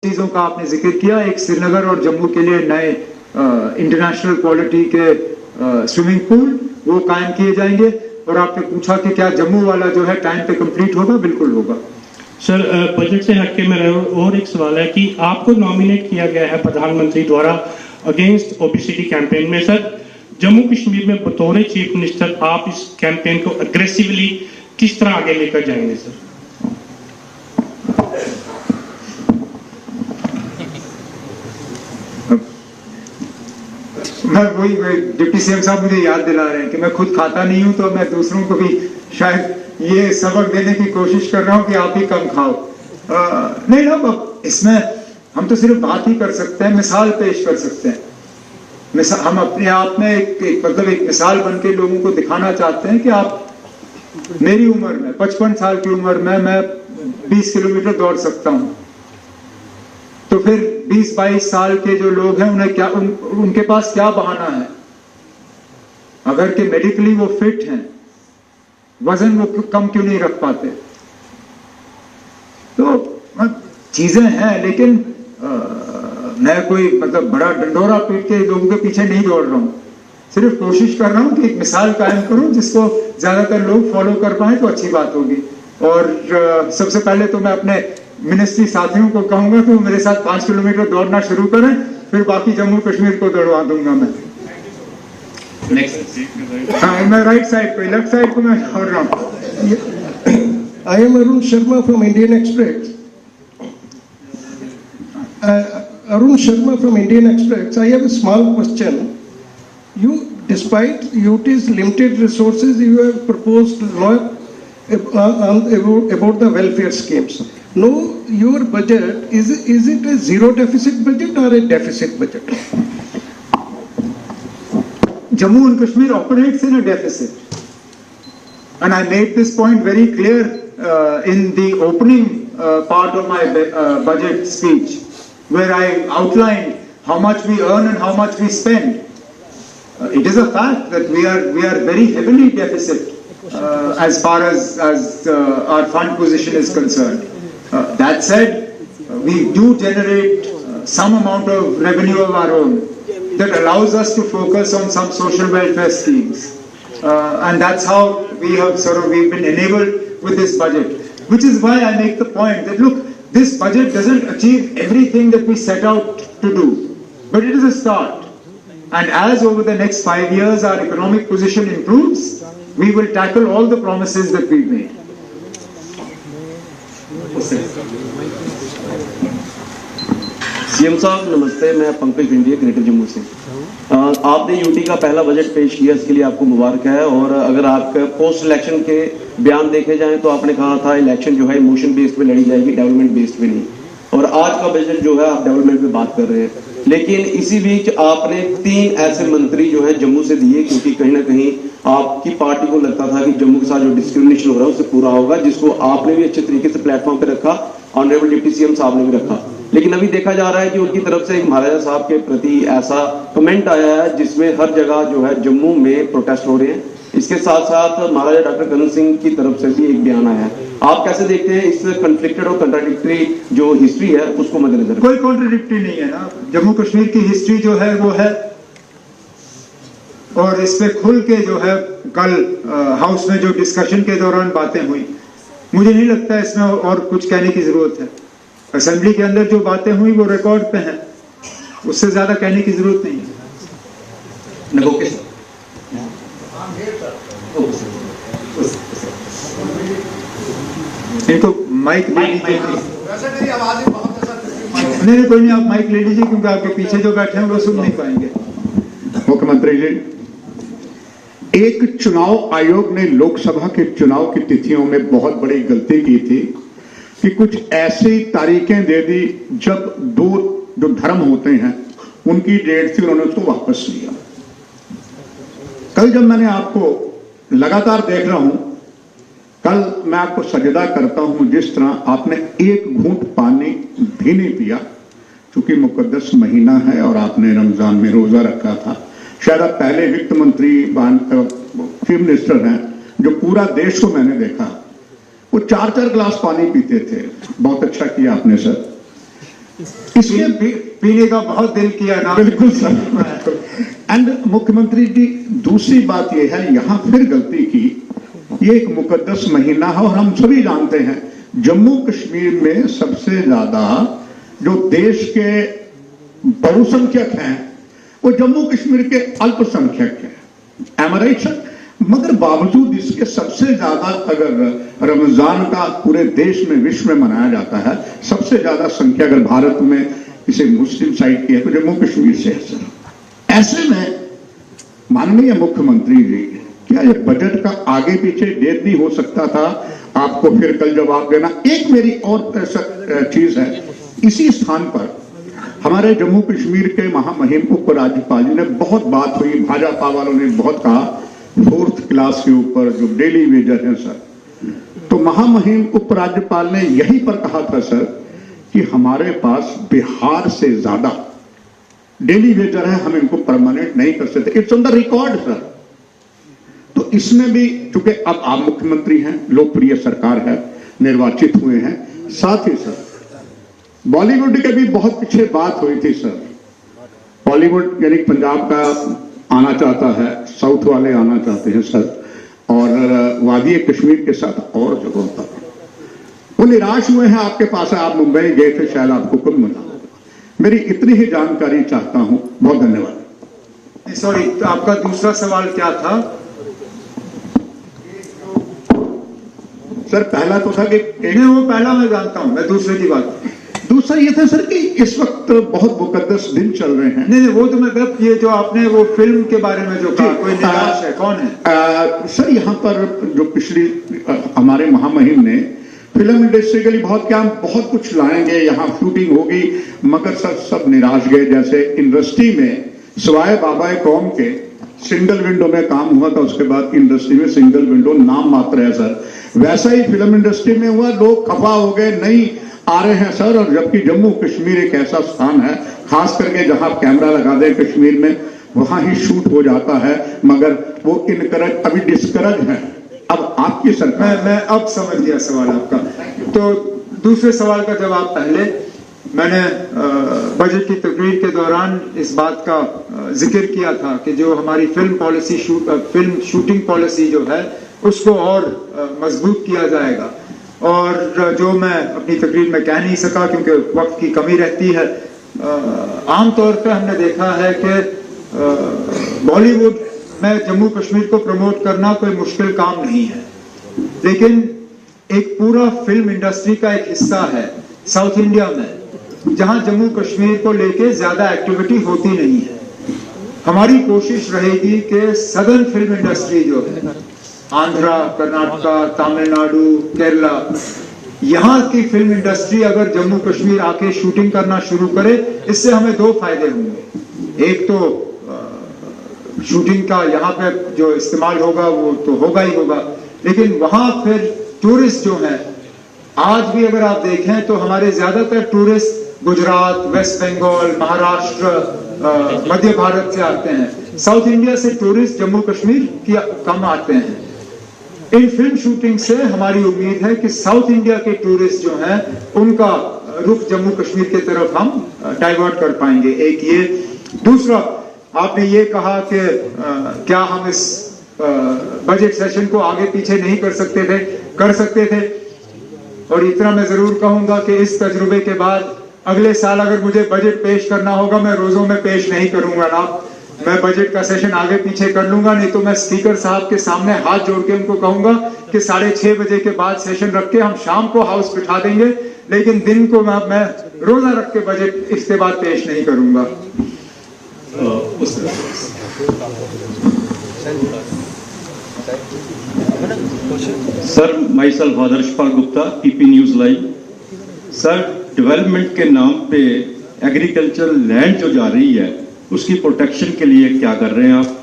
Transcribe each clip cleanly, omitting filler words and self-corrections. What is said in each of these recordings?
चीजों का आपने जिक्र किया। एक श्रीनगर और जम्मू के लिए नए इंटरनेशनल क्वालिटी के स्विमिंग पूल वो कायम किए जाएंगे। और आपने पूछा कि क्या जम्मू वाला जो है टाइम पे कंप्लीट होगा? बिल्कुल होगा सर। बजट से हटके मेरा और एक सवाल है कि आपको नॉमिनेट किया गया है प्रधानमंत्री द्वारा अगेंस्ट ओबेसिटी कैंपेन में। सर, जम्मू कश्मीर में बतौर चीफ मिनिस्टर आप इस कैंपेन को अग्रेसिवली किस तरह आगे लेकर जाएंगे सर? मैं वही डिप्टी सीएम साहब मुझे याद दिला रहे हैं कि मैं खुद खाता नहीं हूं, तो मैं दूसरों को भी शायद ये सबक देने की कोशिश कर रहा हूं कि आप भी कम खाओ। नहीं ना, अब इसमें हम तो सिर्फ बात ही कर सकते हैं, मिसाल पेश कर सकते हैं। हम अपने आप में एक मिसाल बन के लोगों को दिखाना चाहते हैं कि आप मेरी उम्र में 55 साल की उम्र में मैं 20 किलोमीटर दौड़ सकता हूं, तो फिर 20-22 साल के जो लोग हैं उन्हें क्या उनके पास क्या बहाना है? अगर कि मेडिकली वो फिट हैं, वजन वो कम क्यों नहीं रख पाते? तो चीजें हैं, लेकिन मैं कोई बड़ा डंडोरा पीट के लोगों के पीछे नहीं दौड़ रहा हूं। सिर्फ कोशिश कर रहा हूं कि एक मिसाल कायम करूं जिसको ज्यादातर लोग फॉलो कर पाए तो अच्छी बात होगी। और सबसे पहले तो मैं अपने मिनिस्ट्री साथियों को कहूंगा कि वो मेरे साथ 5 किलोमीटर दौड़ना शुरू करें, फिर बाकी जम्मू कश्मीर को दौड़वा दूंगा मैं। हाँ, मैं राइट साइड पे, लेफ्ट साइड को मैं दौड़ रहा हूँ। I am Arun Sharma from Indian Express. Arun Sharma from Indian Express. I have a small question. You, despite UT's limited resources, you have proposed law about the welfare schemes. No, your budget is it a zero deficit budget or a deficit budget? Jammu and Kashmir operates in a deficit, and I made this point very clear in the opening part of my budget speech, where I outlined how much we earn and how much we spend. It is a fact that we are very heavily deficit as far as our fund position is concerned. That said, we do generate some amount of revenue of our own that allows us to focus on some social welfare schemes, and that's how we've been enabled with this budget. Which is why I make the point that look, this budget doesn't achieve everything that we set out to do, but it is a start. And as over the next 5 years our economic position improves, we will tackle all the promises that we've made. CM साहब नमस्ते, मैं Pankaj भिंडिया greater Jammu से। आपने UT का पहला budget पेश किया, इसके लिए आपको मुबारक है। और अगर आपके पोस्ट इलेक्शन के बयान देखे जाएं तो आपने कहा था इलेक्शन जो है इमोशन बेस्ड पे लड़ी जाएगी, डेवलपमेंट बेस्ड पे नहीं। और आज का बजट जो है आप डेवलपमेंट पे बात कर रहे हैं, लेकिन इसी बीच आपने 3 ऐसे मंत्री जो है जम्मू से दिए, क्योंकि कहीं ना कहीं आपकी पार्टी को लगता था कि जम्मू के साथ जो डिस्क्रिमिनेशन हो रहा है उससे पूरा होगा, जिसको आपने भी अच्छे तरीके से प्लेटफॉर्म पे रखा, ऑनरेबल डिप्टी सीएम साहब ने भी रखा। लेकिन अभी देखा जा रहा है कि उनकी तरफ से एक महाराजा साहब के प्रति ऐसा कमेंट आया है जिसमें हर जगह जो है जम्मू में प्रोटेस्ट हो रहे हैं। इसके साथ साथ महाराजा डॉक्टर करण सिंह की तरफ से भी एक बयान आया है। आप कैसे देखते हैं इस कन्फ्लिक्टेड और कंट्राडिक्टरी जो हिस्ट्री है उसको मद्देनजर? कोई कॉन्ट्राडिक्टरी नहीं है ना, जम्मू कश्मीर की हिस्ट्री जो है वो है, और इस पे खुल के जो है कल हाउस में जो डिस्कशन के दौरान बातें हुई, मुझे नहीं लगता इसमें और कुछ कहने की जरूरत है। असेंबली के अंदर जो बातें हुई वो रिकॉर्ड पे हैं, उससे ज्यादा कहने की जरूरत नहीं है। इनको माइक ले लीजिए। नहीं, कोई नहीं, आप माइक ले लीजिए, क्योंकि आपके पीछे जो बैठे हैं वो सुन नहीं पाएंगे। मुख्यमंत्री जी, एक चुनाव आयोग ने लोकसभा के चुनाव की तिथियों में बहुत बड़ी गलती की थी कि कुछ ऐसी तारीखें दे दी जब 2 जो धर्म होते हैं उनकी डेट थी, उन्होंने उसको वापस लिया। कल जब मैंने आपको लगातार देख रहा हूं, कल मैं आपको सजदा करता हूं जिस तरह आपने एक घूंट पानी भी नहीं पिया, क्योंकि मुकद्दस महीना है और आपने रमजान में रोजा रखा था। शायद आप पहले वित्त मंत्री चीफ मिनिस्टर हैं जो पूरा देश को मैंने देखा वो 4-4 गिलास पानी पीते थे। बहुत अच्छा किया आपने सर। इसके पीने का बहुत दिल किया ना। बिल्कुल सर। एंड मुख्यमंत्री जी, दूसरी बात यह है, यहां फिर गलती की, ये एक मुकद्दस महीना है और हम सभी जानते हैं जम्मू कश्मीर में सबसे ज्यादा जो देश के बहुसंख्यक हैं वो जम्मू कश्मीर के अल्पसंख्यक हैं। एम आई राइट सर? मगर बावजूद इसके सबसे ज्यादा अगर रमजान का पूरे देश में, विश्व में मनाया जाता है, सबसे ज्यादा संख्या अगर भारत में इसे मुस्लिम साइड की है तो जम्मू कश्मीर से है सर। ऐसे में माननीय मुख्यमंत्री जी, क्या ये बजट का आगे पीछे डेट भी हो सकता था? आपको फिर कल जवाब देना। एक मेरी और चीज है, इसी स्थान पर हमारे जम्मू कश्मीर के महामहिम उपराज्यपाल जी ने बहुत बात हुई, भाजपा वालों ने बहुत कहा 4th क्लास के ऊपर जो डेली वेजर है सर, तो महामहिम उपराज्यपाल ने यहीं पर कहा था सर कि हमारे पास बिहार से ज्यादा डेली वेजर है, हम इनको परमानेंट नहीं कर सकते। It's on the record sir. तो इसमें भी, चूंकि अब आप मुख्यमंत्री हैं, लोकप्रिय सरकार है, निर्वाचित हुए हैं, साथ ही सर बॉलीवुड के भी बहुत पीछे बात हुई थी सर। बॉलीवुड यानी पंजाब का आना चाहता है, साउथ वाले आना चाहते हैं सर, और वादी कश्मीर के साथ और जगहों पर वो निराश हुए हैं। आपके पास है, आप मुंबई गए थे, शायद आपको कुछ मिला। मेरी इतनी ही जानकारी चाहता हूं। बहुत धन्यवाद। सॉरी, तो आपका दूसरा सवाल क्या था? सर पहला तो था कि नहीं, वो पहला मैं जानता हूं, मैं दूसरे की बात। दूसरा ये था सर कि इस वक्त बहुत मुकद्दस दिन चल रहे हैं। नहीं, वो तो मतलब ये जो आपने वो फिल्म के बारे में जो कहा, कोई निराश है, कौन है? सर यहाँ पर जो पिछली हमारे महामहिम ने फिल्म इंडस्ट्री के लिए बहुत कुछ लाएंगे, यहाँ शूटिंग होगी, मगर सर सब निराश गए। जैसे इंडस्ट्री में सवाए बाबा कौम के सिंगल विंडो में काम हुआ था, उसके बाद इंडस्ट्री में सिंगल विंडो नाम मात्र है सर, वैसा ही फिल्म इंडस्ट्री में हुआ। लोग खफा हो गए, नहीं आ रहे हैं सर। और जबकि जम्मू कश्मीर एक ऐसा स्थान है, खास करके जहां आप कैमरा लगा दें कश्मीर में, वहां ही शूट हो जाता है, मगर वो इनकरेज, अभी डिस्करेज है। अब आपकी सरकार, मैं अब समझ गया सवाल आपका। तो दूसरे सवाल का जवाब पहले, मैंने बजट की तकरीर के दौरान इस बात का जिक्र किया था कि जो हमारी फिल्म शूटिंग पॉलिसी जो है उसको और मजबूत किया जाएगा। और जो मैं अपनी तकरीर में कह नहीं सका क्योंकि वक्त की कमी रहती है, आमतौर पर हमने देखा है कि बॉलीवुड में जम्मू कश्मीर को प्रमोट करना कोई मुश्किल काम नहीं है, लेकिन एक पूरा फिल्म इंडस्ट्री का एक हिस्सा है साउथ इंडिया में, जहां जम्मू कश्मीर को लेके ज्यादा एक्टिविटी होती नहीं है। हमारी कोशिश रहेगी कि सदर्न फिल्म इंडस्ट्री जो है, आंध्रा, कर्नाटका, तमिलनाडु, केरला, यहाँ की फिल्म इंडस्ट्री अगर जम्मू कश्मीर आके शूटिंग करना शुरू करे, इससे हमें दो फायदे होंगे। एक तो शूटिंग का यहाँ पे जो इस्तेमाल होगा वो तो होगा ही होगा, लेकिन वहां फिर टूरिस्ट जो है, आज भी अगर आप देखें तो हमारे ज्यादातर टूरिस्ट गुजरात, वेस्ट बंगाल, महाराष्ट्र, मध्य भारत से आते हैं। साउथ इंडिया से टूरिस्ट जम्मू कश्मीर की कम आते हैं। इन फिल्म शूटिंग से हमारी उम्मीद है कि साउथ इंडिया के टूरिस्ट जो हैं उनका रुख जम्मू कश्मीर की तरफ हम डाइवर्ट कर पाएंगे। एक ये। दूसरा, आपने ये कहा कि क्या हम इस बजट सेशन को आगे पीछे नहीं कर सकते थे? कर सकते थे। और इतना मैं जरूर कहूंगा कि इस तजुर्बे के बाद अगले साल अगर मुझे बजट पेश करना होगा, मैं रोजों में पेश नहीं करूंगा ना, मैं बजट का सेशन आगे पीछे कर लूंगा। नहीं तो मैं स्पीकर साहब के सामने हाथ जोड़ के उनको कहूंगा कि 6:30 बजे के बाद सेशन रख के हम शाम को हाउस बिठा देंगे, लेकिन दिन को मैं रोजा रख के बजट इसके बाद पेश नहीं करूंगा। Sir, myself Adarshpal Gupta, PP news live. Sir, development के नाम पे एग्रीकल्चर लैंड जो जा रही है उसकी प्रोटेक्शन के लिए क्या कर रहे हैं आप?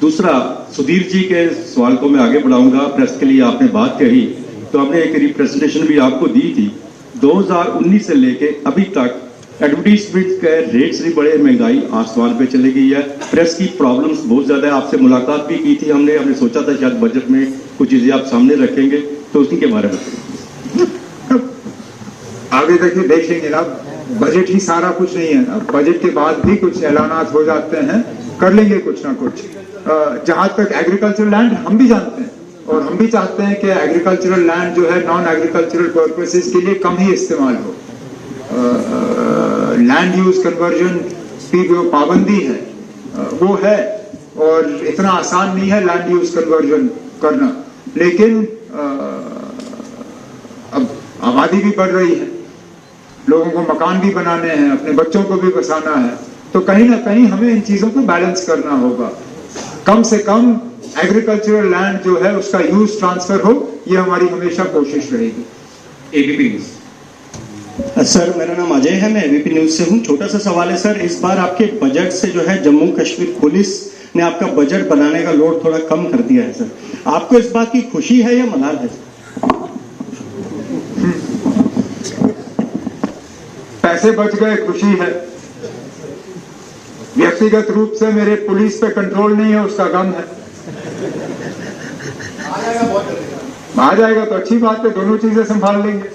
दूसरा, सुधीर जी के सवाल को मैं आगे बढ़ाऊंगा। प्रेस के लिए आपने बात कही तो आपने एक रिप्रेजेंटेशन भी आपको दी थी। 2019 से लेके अभी तक एडवर्टीजमेंट के रेट्स भी बढ़े, महंगाई आसमान पे चली गई है, प्रेस की प्रॉब्लम्स बहुत ज्यादा है। आपसे मुलाकात भी की थी हमने सोचा था शायद बजट में कुछ चीजें आप सामने रखेंगे, तो उसी के बारे में आगे देखिए, देखेंगे ना। बजट ही सारा कुछ नहीं है ना, बजट के बाद भी कुछ ऐलानात हो जाते हैं, कर लेंगे कुछ ना कुछ। जहां तक एग्रीकल्चरल लैंड, हम भी जानते हैं और हम भी चाहते हैं कि एग्रीकल्चरल लैंड जो है नॉन एग्रीकल्चरल पर्पसेस के लिए कम ही इस्तेमाल हो। लैंड यूज कन्वर्जन की जो पाबंदी है वो है, और इतना आसान नहीं है लैंड यूज कन्वर्जन करना, लेकिन अब आबादी भी बढ़ रही है, लोगों को मकान भी बनाने हैं, अपने बच्चों को भी बसाना है, तो कहीं ना कहीं हमें इन चीजों को बैलेंस करना होगा। कम से कम एग्रीकल्चरल लैंड जो है उसका यूज ट्रांसफर हो, ये हमारी हमेशा कोशिश रहेगी। ABP news. सर मेरा नाम अजय है, मैं एबीपी न्यूज से हूँ। छोटा सा सवाल है सर, इस बार आपके बजट से जो है जम्मू कश्मीर पुलिस ने आपका बजट बनाने का लोड थोड़ा कम कर दिया है सर, आपको इस बात की खुशी है या मलाल है? पैसे बच गए, खुशी है। व्यक्तिगत रूप से मेरे पुलिस पे कंट्रोल नहीं है, उसका गम है। आ जाएगा तो अच्छी बात है, दोनों चीजें संभाल लेंगे।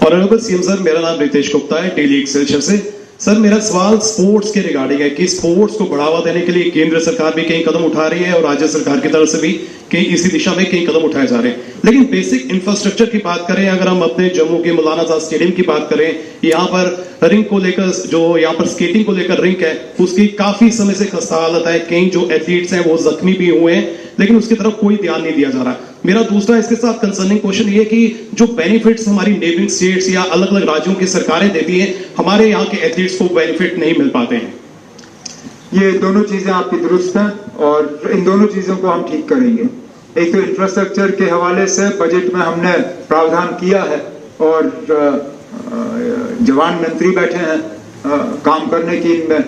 ऑनरेबल सीएम सर, मेरा नाम रितेश गुप्ता है, डेली एक्सेलशियर से। सर मेरा सवाल स्पोर्ट्स के रिगार्डिंग है कि स्पोर्ट्स को बढ़ावा देने के लिए केंद्र सरकार भी कई कदम उठा रही है और राज्य सरकार की तरफ से भी कई इसी दिशा में कई कदम उठाए जा रहे हैं, लेकिन बेसिक इंफ्रास्ट्रक्चर की बात करें, अगर हम अपने जम्मू के मौलाना आजाद स्टेडियम की बात करें, यहाँ पर रिंग को लेकर, जो यहाँ पर स्केटिंग को लेकर रिंक है, उसकी काफी समय से खस्ता हालत है, कई जो एथलीट्स हैं वो जख्मी भी हुए हैं, लेकिन उसकी तरफ कोई ध्यान नहीं दिया जा रहा। मेरा दूसरा इसके साथ कंसर्निंग क्वेश्चन ये कि जो बेनिफिट्स हमारी नेबरिंग स्टेट्स या अलग अलग राज्यों की सरकारें देती हैं, हमारे यहाँ के एथलीट्स को बेनिफिट नहीं मिल पाते हैं। ये दोनों चीजें आपकी दुरुस्त हैं और इन दोनों चीजों को हम ठीक करेंगे। एक तो इंफ्रास्ट्रक्चर के हवाले से बजट में हमने प्रावधान किया है और जवान मंत्री बैठे हैं, काम करने की इनमें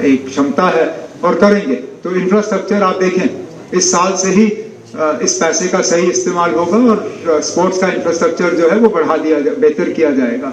एक क्षमता है और करेंगे। तो इंफ्रास्ट्रक्चर आप देखें, इस साल से ही इस पैसे का सही इस्तेमाल होगा और स्पोर्ट्स का इंफ्रास्ट्रक्चर जो है वो बढ़ा दिया, बेहतर किया जाएगा।